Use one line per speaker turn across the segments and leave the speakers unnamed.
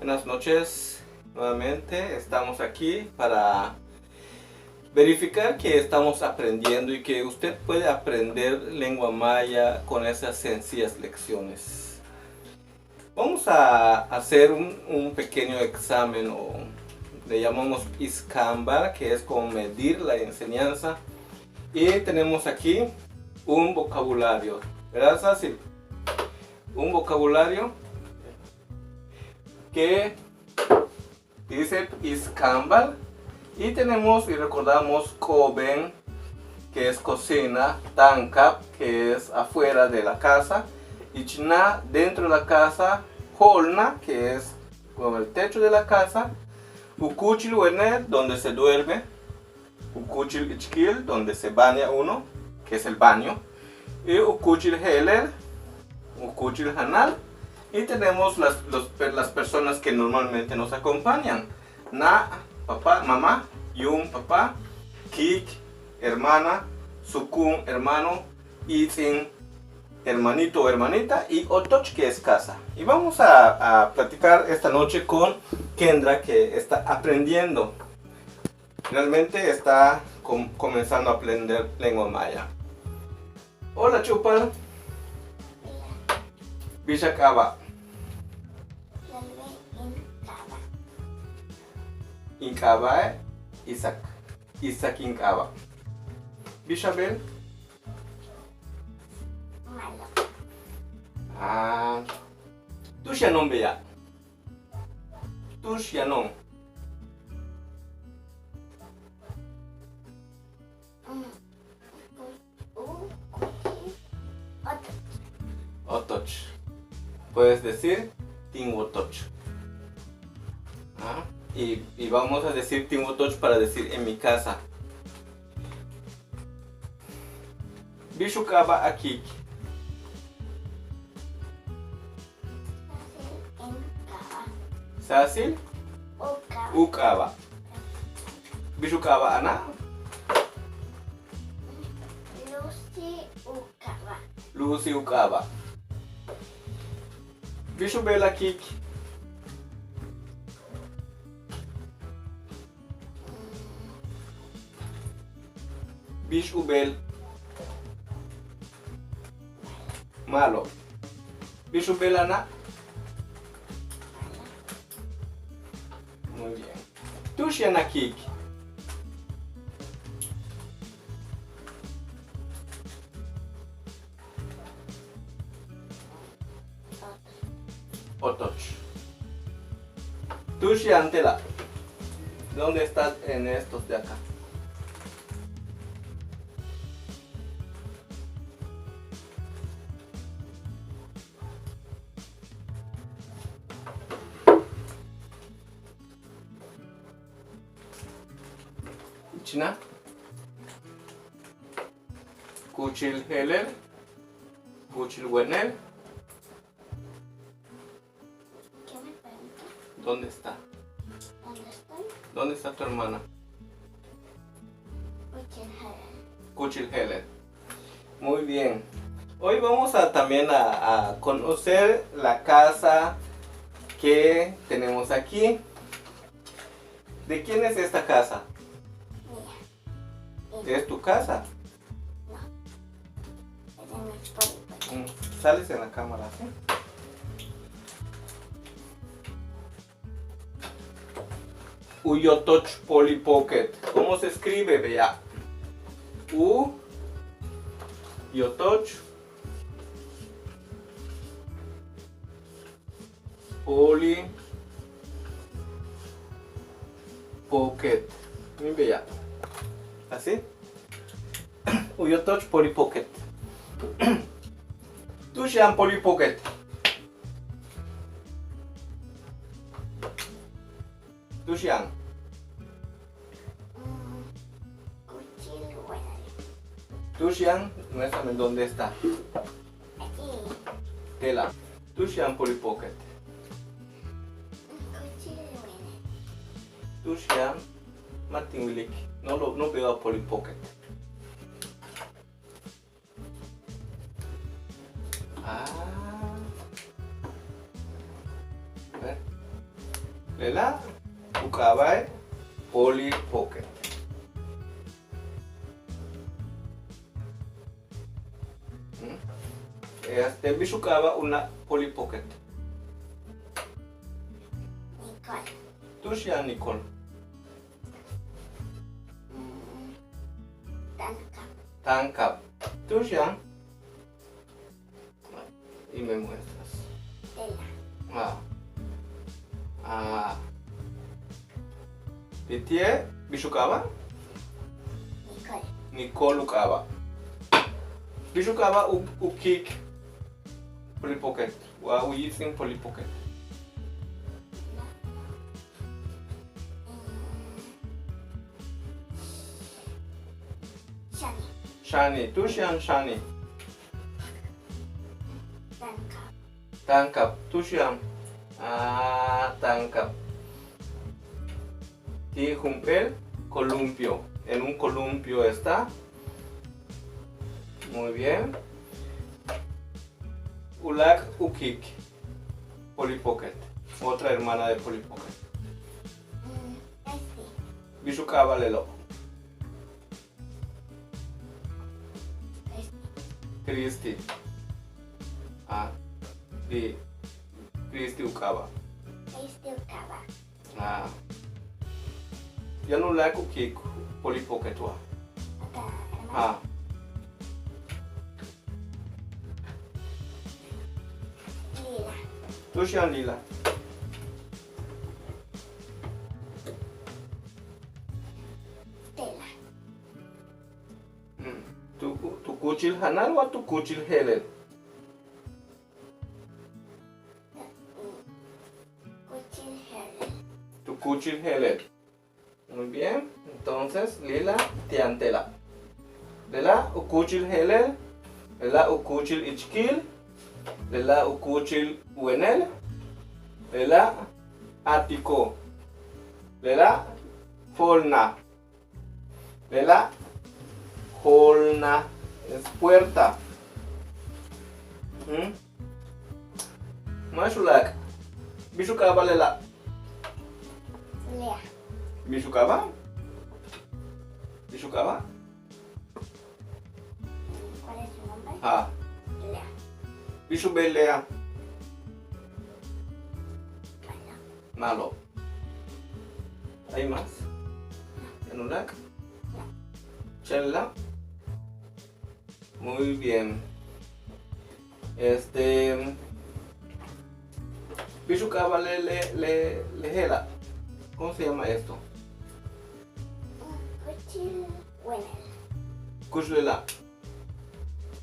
Buenas noches, nuevamente estamos aquí para verificar que estamos aprendiendo y que usted puede aprender lengua maya con esas sencillas lecciones. Vamos a hacer un pequeño examen, o le llamamos iscambar, que es como medir la enseñanza. Y tenemos aquí un vocabulario, ¿verdad, Sasil? Un vocabulario que dice iscambar. Y tenemos y recordamos koben, que es cocina, tankap, que es afuera de la casa, y chna, dentro de la casa, holna, que es como el techo de la casa, ukuchil wener, donde se duerme, ukuchil ichkil, donde se baña uno, que es el baño, y ukuchil heler, ukuchil hanal. Y tenemos las personas que normalmente nos acompañan: na, papá, mamá, yum, papá, kik, hermana, sukun, hermano, itzin, hermanito o hermanita, y otoch, que es casa. Y vamos a platicar esta noche con Kendra, que está aprendiendo. Realmente está comenzando a aprender lengua maya. Hola, Chupal. Bishakaba. Inkaba, Isaac. Isaac Inkaba. Bishabel. Ah. Tushanon beya. Tushanon. Otoch. Puedes decir tingotoch. Ah. Y vamos a decir tingotoch para decir en mi casa. Bishukaba akik. Sasil ukaba. Bishukaba ana. Lucy ukaba. Bishubela kik. Bishubel malo. Bishubel ana. Muy bien. Tushiana kik. Otoch. Tushiantela. ¿Dónde estás en estos de acá? China. Kuchil heler. Kuchil wener.
¿Qué me pregunta?
¿Dónde está?
¿Dónde estoy?
¿Dónde está tu hermana? Kuchil heler. Muy bien. Hoy vamos también a conocer la casa que tenemos aquí. ¿De quién es esta casa?
Mía.
¿Es tu casa?
No. Es de mi esposo.
Sales en la cámara, ¿sí? Uyotoch Polly Pocket. ¿Cómo se escribe? Vea. Yotoch Polly Pocket. Muy bella. ¿Así? Uyotoch Polly Pocket. Tushan Polly Pocket. Tushan.
Cuchillo, bueno.
Tushan, muéstrame dónde está.
Aquí.
Tela. Tushan Polly Pocket.
Cuchillo, bueno.
Tushan Martin Willick. No veo a Polly Pocket. Ah. A ver. Lela Ukaba Polly Pocket. Bishukaba una Polly Pocket.
Nicole.
Tushian Nicole.
Tanka.
Tankap. Tushian. Y me muestras.
Tela.
Pitie Bishukaba.
Nicole.
Nicole Ukaba. Bishukaba Ukik Polly Pocket. Wa Uyising Polly Pocket.
Shani.
Shani. Tushian Shani.
Tanka.
Tangkap, Tushian. Tangkap. Tijumpel, columpio. En un columpio está. Muy bien. Ulak Ukik. Polly Pocket. Otra hermana de Polly Pocket. Bishukaba Lelo. Christy. Di Christy Ukaba.
Ukaba.
Yan ulak Ukik Polly Pocket wa.
Lila.
Tushian Lila.
Tela.
Tu kuchil Hanar wa tu kuchil Helen?
Kuchil Helen.
Tu kuchil Helen. Muy bien. Entonces, Lila Tiantela. Lela ukuchil Helen. Lela ukuchil Ichkil. Lela ukuchil Wenel. Lela Atiko. Lela Holna. Lela Holna es puerta. Mashulak. Bishukaba Lela.
Lea.
Bishukaba? Bishukaba?
¿Cuál es su nombre? Lea.
Bishubelea.
Malo.
Malo. ¿Hay más? ¿Yanulak? Chela. Muy bien. Bishukaba Lehela. ¿Cómo se llama esto?
Kuchil Wenel.
Kushlela.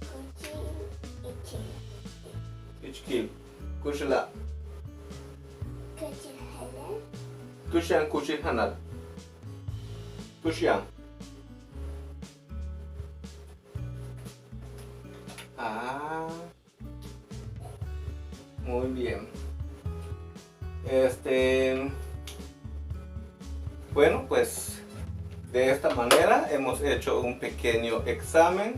Kuchil Ichil.
Ichkil. Kushela.
Kuchil Helen.
Tushian Kuchil Hanal. Tushian. Muy bien. Bueno, pues de esta manera hemos hecho un pequeño examen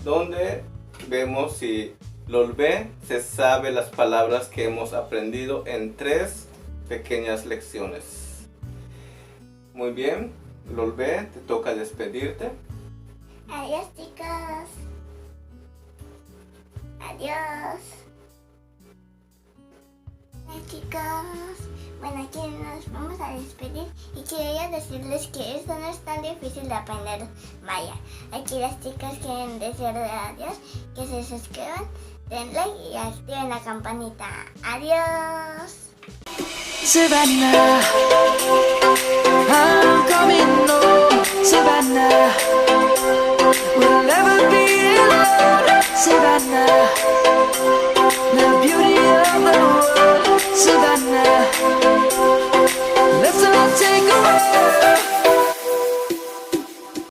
donde vemos si Lolbe se sabe las palabras que hemos aprendido en 3 pequeñas lecciones. Muy bien, Lolbe, te toca despedirte.
Adiós, chicos. Adiós. Hola, chicos. Bueno, aquí nos vamos a despedir y quería decirles que esto no es tan difícil de aprender. Vaya, aquí las chicas quieren decirle adiós, que se suscriban, den like y activen la campanita. Adiós.
Savannah.